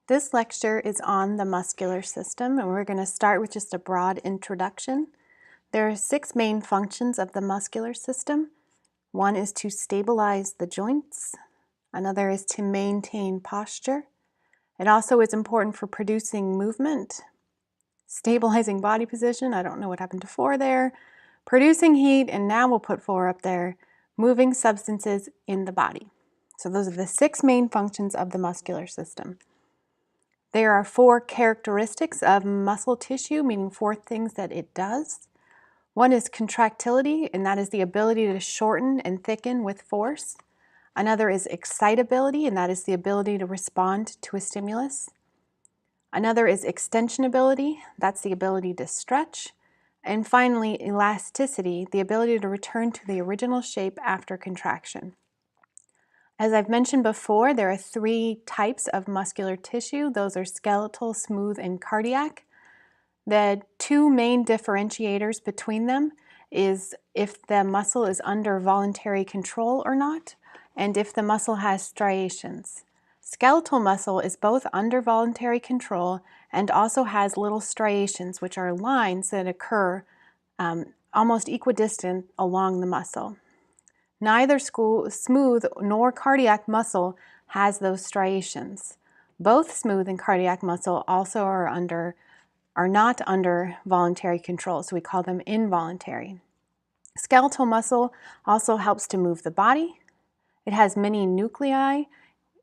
This lecture is on the muscular system, and we're going to start with just a broad introduction. There are 6 main functions of the muscular system. One is to stabilize the joints. Another is to maintain posture. It also is important for producing movement, stabilizing body position. I don't know what happened to 4 there. Producing heat, and now we'll put 4 up there, moving substances in the body. So those are the 6 main functions of the muscular system. There are 4 characteristics of muscle tissue, meaning 4 things that it does. One is contractility, and that is the ability to shorten and thicken with force. Another is excitability, and that is the ability to respond to a stimulus. Another is extensionability, that's the ability to stretch. And finally, elasticity, the ability to return to the original shape after contraction. As I've mentioned before, there are 3 types of muscular tissue. Those are skeletal, smooth, and cardiac. The 2 main differentiators between them is if the muscle is under voluntary control or not, and if the muscle has striations. Skeletal muscle is both under voluntary control and also has little striations, which are lines that occur almost equidistant along the muscle. Neither smooth nor cardiac muscle has those striations. Both smooth and cardiac muscle also are not under voluntary control, so we call them involuntary. Skeletal muscle also helps to move the body. It has many nuclei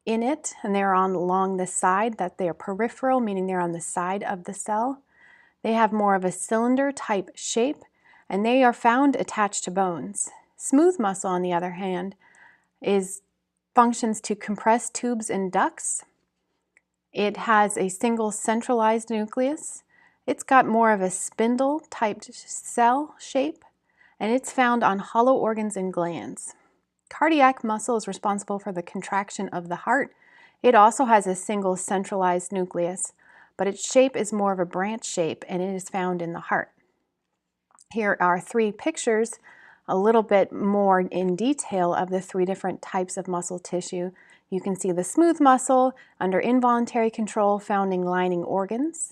in it, and they're along the side, that they are peripheral, meaning they're on the side of the cell. They have more of a cylinder type shape, and they are found attached to bones. Smooth muscle, on the other hand, functions to compress tubes and ducts. It has a single centralized nucleus. It's got more of a spindle-type cell shape, and it's found on hollow organs and glands. Cardiac muscle is responsible for the contraction of the heart. It also has a single centralized nucleus, but its shape is more of a branch shape, and it is found in the heart. Here are 3 pictures, a little bit more in detail of the 3 different types of muscle tissue. You can see the smooth muscle under involuntary control found in lining organs.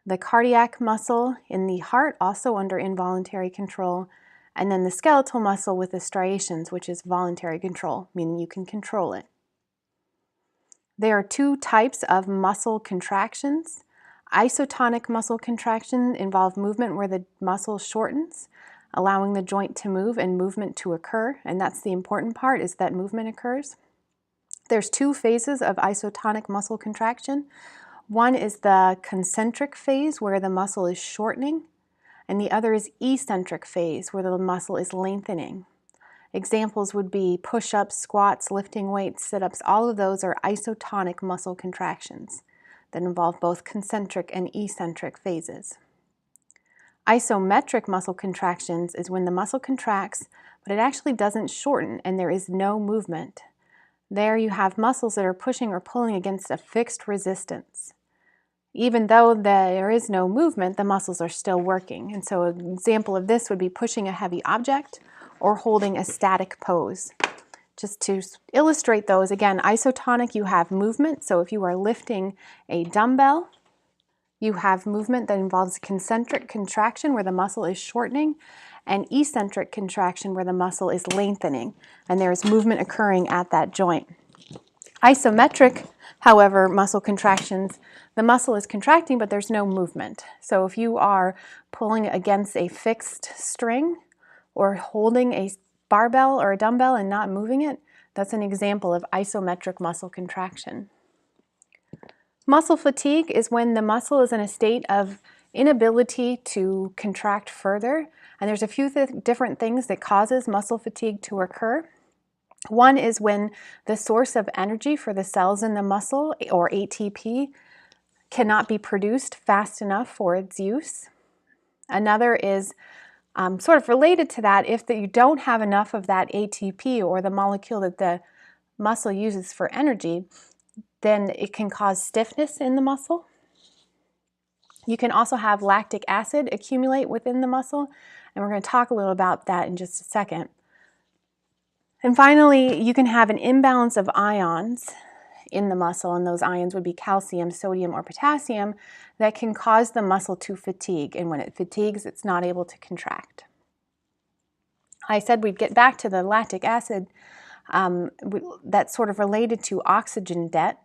The cardiac muscle in the heart also under involuntary control. And then the skeletal muscle with the striations, which is voluntary control, meaning you can control it. There are 2 types of muscle contractions. Isotonic muscle contraction involve movement where the muscle shortens, allowing the joint to move and movement to occur, and that's the important part, is that movement occurs. There's 2 phases of isotonic muscle contraction. One is the concentric phase, where the muscle is shortening, and the other is eccentric phase, where the muscle is lengthening. Examples would be push-ups, squats, lifting weights, sit-ups. All of those are isotonic muscle contractions that involve both concentric and eccentric phases. Isometric muscle contractions is when the muscle contracts, but it actually doesn't shorten and there is no movement. There you have muscles that are pushing or pulling against a fixed resistance. Even though there is no movement, the muscles are still working. And so an example of this would be pushing a heavy object or holding a static pose. Just to illustrate those, again, isotonic, you have movement. So if you are lifting a dumbbell, you have movement that involves concentric contraction where the muscle is shortening and eccentric contraction where the muscle is lengthening, and there is movement occurring at that joint. Isometric, however, muscle contractions, the muscle is contracting but there's no movement. So if you are pulling against a fixed string or holding a barbell or a dumbbell and not moving it, that's an example of isometric muscle contraction. Muscle fatigue is when the muscle is in a state of inability to contract further, and there's a few different things that causes muscle fatigue to occur. One is when the source of energy for the cells in the muscle, or ATP, cannot be produced fast enough for its use. Another is sort of related to that, if you don't have enough of that ATP, or the molecule that the muscle uses for energy, then it can cause stiffness in the muscle. You can also have lactic acid accumulate within the muscle, and we're going to talk a little about that in just a second. And finally, you can have an imbalance of ions in the muscle, and those ions would be calcium, sodium, or potassium, that can cause the muscle to fatigue. And when it fatigues, it's not able to contract. I said we'd get back to the lactic acid that's sort of related to oxygen debt.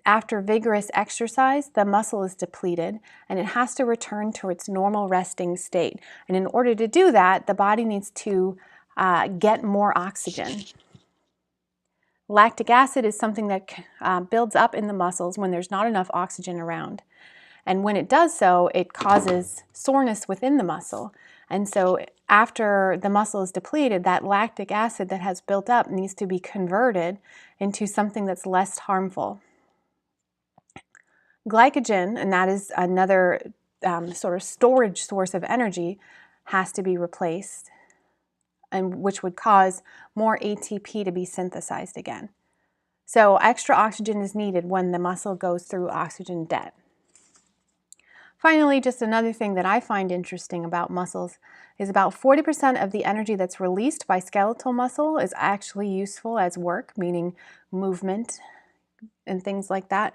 After vigorous exercise, the muscle is depleted and it has to return to its normal resting state. And in order to do that, the body needs to get more oxygen. Lactic acid is something that builds up in the muscles when there's not enough oxygen around. And when it does so, it causes soreness within the muscle. And so after the muscle is depleted, that lactic acid that has built up needs to be converted into something that's less harmful. Glycogen, and that is another sort of storage source of energy, has to be replaced, and which would cause more ATP to be synthesized again. So extra oxygen is needed when the muscle goes through oxygen debt. Finally, just another thing that I find interesting about muscles is about 40% of the energy that's released by skeletal muscle is actually useful as work, meaning movement and things like that.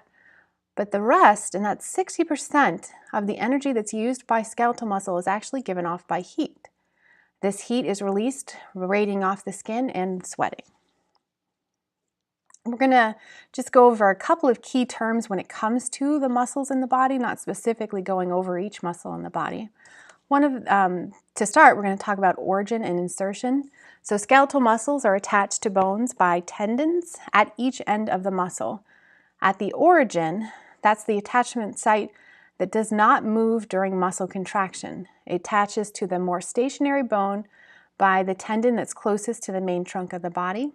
But the rest, and that's 60% of the energy that's used by skeletal muscle, is actually given off by heat. This heat is released, radiating off the skin and sweating. We're going to just go over a couple of key terms when it comes to the muscles in the body, not specifically going over each muscle in the body. To start, we're going to talk about origin and insertion. So skeletal muscles are attached to bones by tendons at each end of the muscle. At the origin, that's the attachment site that does not move during muscle contraction. It attaches to the more stationary bone by the tendon that's closest to the main trunk of the body.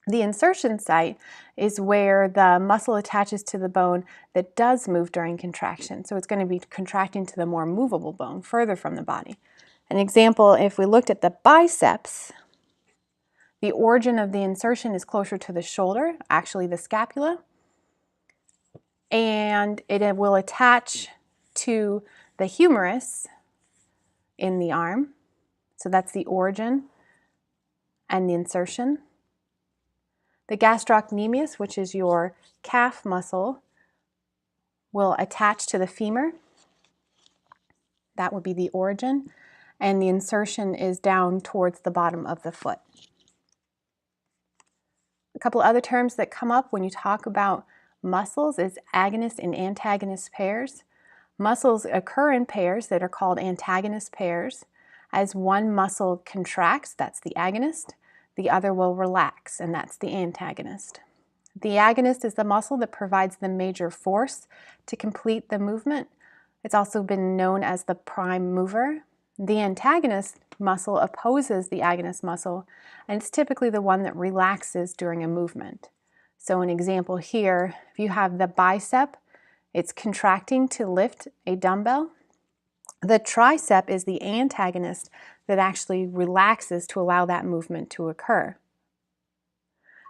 The insertion site is where the muscle attaches to the bone that does move during contraction. So it's going to be contracting to the more movable bone further from the body. An example, if we looked at the biceps, the origin of the insertion is closer to the shoulder, actually the scapula, and it will attach to the humerus in the arm. So that's the origin and the insertion. The gastrocnemius, which is your calf muscle, will attach to the femur. That would be the origin. And the insertion is down towards the bottom of the foot. A couple other terms that come up when you talk about muscles is agonist and antagonist pairs. Muscles occur in pairs that are called antagonist pairs. As one muscle contracts, that's the agonist. The other will relax, and that's the antagonist. The agonist is the muscle that provides the major force to complete the movement. It's also been known as the prime mover. The antagonist muscle opposes the agonist muscle, and it's typically the one that relaxes during a movement. So an example here, if you have the bicep, it's contracting to lift a dumbbell. The tricep is the antagonist that actually relaxes to allow that movement to occur.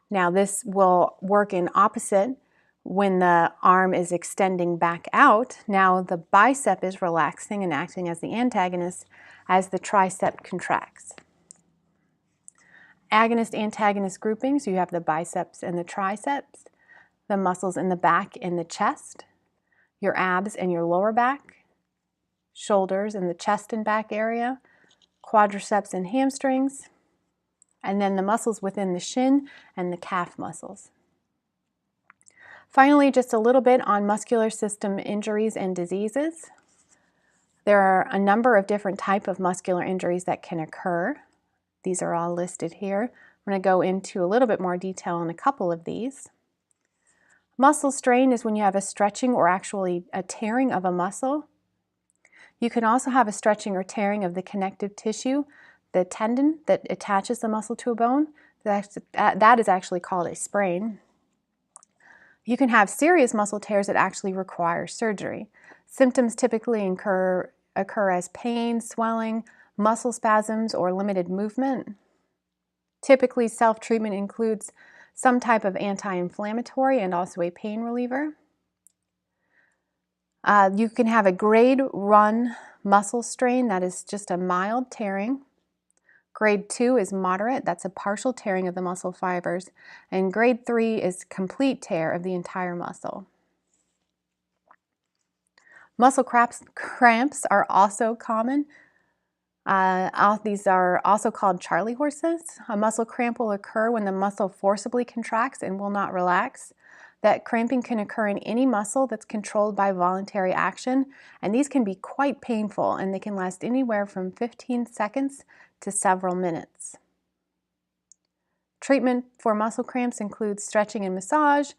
Now this will work in opposite when the arm is extending back out. Now the bicep is relaxing and acting as the antagonist as the tricep contracts. Agonist-antagonist groupings, you have the biceps and the triceps, the muscles in the back and the chest, your abs and your lower back, shoulders and the chest and back area, quadriceps and hamstrings, and then the muscles within the shin and the calf muscles. Finally, just a little bit on muscular system injuries and diseases. There are a number of different types of muscular injuries that can occur. These are all listed here. I'm going to go into a little bit more detail on a couple of these. Muscle strain is when you have a stretching or actually a tearing of a muscle. You can also have a stretching or tearing of the connective tissue, the tendon that attaches the muscle to a bone. That is actually called a sprain. You can have serious muscle tears that actually require surgery. Symptoms typically occur as pain, swelling, muscle spasms, or limited movement. Typically, self-treatment includes some type of anti-inflammatory and also a pain reliever. You can have a grade 1 muscle strain that is just a mild tearing. Grade 2 is moderate, that's a partial tearing of the muscle fibers, and grade 3 is complete tear of the entire muscle. Muscle cramps are also common. These are also called Charlie horses. A muscle cramp will occur when the muscle forcibly contracts and will not relax. That cramping can occur in any muscle that's controlled by voluntary action, and these can be quite painful, and they can last anywhere from 15 seconds to several minutes. Treatment for muscle cramps includes stretching and massage,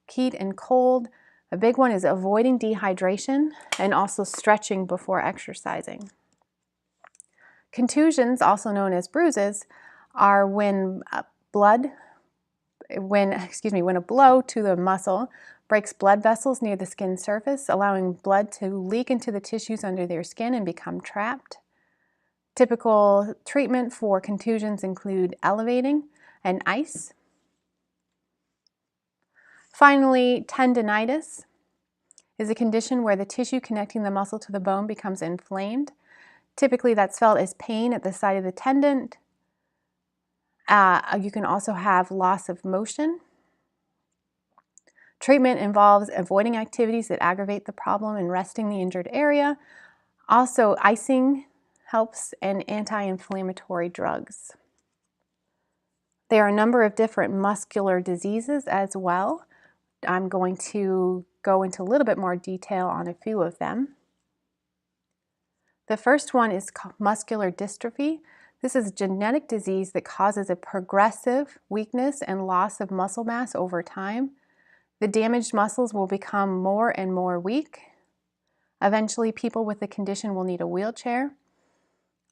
heat and cold. A big one is avoiding dehydration and also stretching before exercising. Contusions, also known as bruises, are when a blow to the muscle breaks blood vessels near the skin surface, allowing blood to leak into the tissues under their skin and become trapped. Typical treatment for contusions include elevating and ice. Finally, tendinitis is a condition where the tissue connecting the muscle to the bone becomes inflamed. Typically, that's felt as pain at the site of the tendon. You can also have loss of motion. Treatment involves avoiding activities that aggravate the problem and resting the injured area. Also, icing helps, and anti-inflammatory drugs. There are a number of different muscular diseases as well. I'm going to go into a little bit more detail on a few of them. The first one is muscular dystrophy. This is a genetic disease that causes a progressive weakness and loss of muscle mass over time. The damaged muscles will become more and more weak. Eventually, people with the condition will need a wheelchair.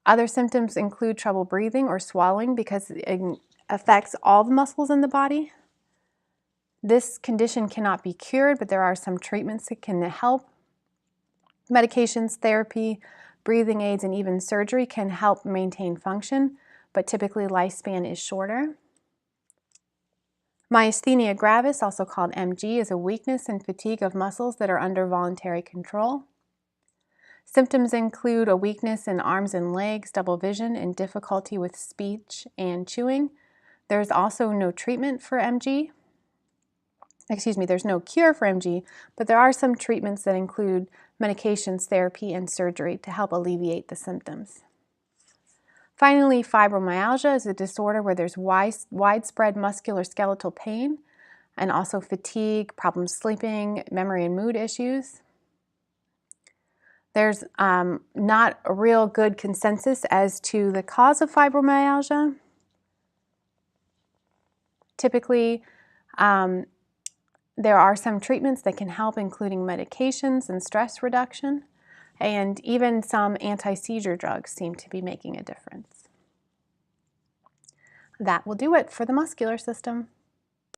Other symptoms include trouble breathing or swallowing because it affects all the muscles in the body. This condition cannot be cured, but there are some treatments that can help. Medications, therapy, breathing aids, and even surgery can help maintain function, but typically lifespan is shorter. Myasthenia gravis, also called MG, is a weakness and fatigue of muscles that are under voluntary control. Symptoms include a weakness in arms and legs, double vision, and difficulty with speech and chewing. There's also no treatment for MG. There's no cure for MG, but there are some treatments that include medications, therapy, and surgery to help alleviate the symptoms. Finally, fibromyalgia is a disorder where there's widespread musculoskeletal pain and also fatigue, problems sleeping, memory and mood issues. There's not a real good consensus as to the cause of fibromyalgia. Typically, there are some treatments that can help, including medications and stress reduction, and even some anti-seizure drugs seem to be making a difference. That will do it for the muscular system.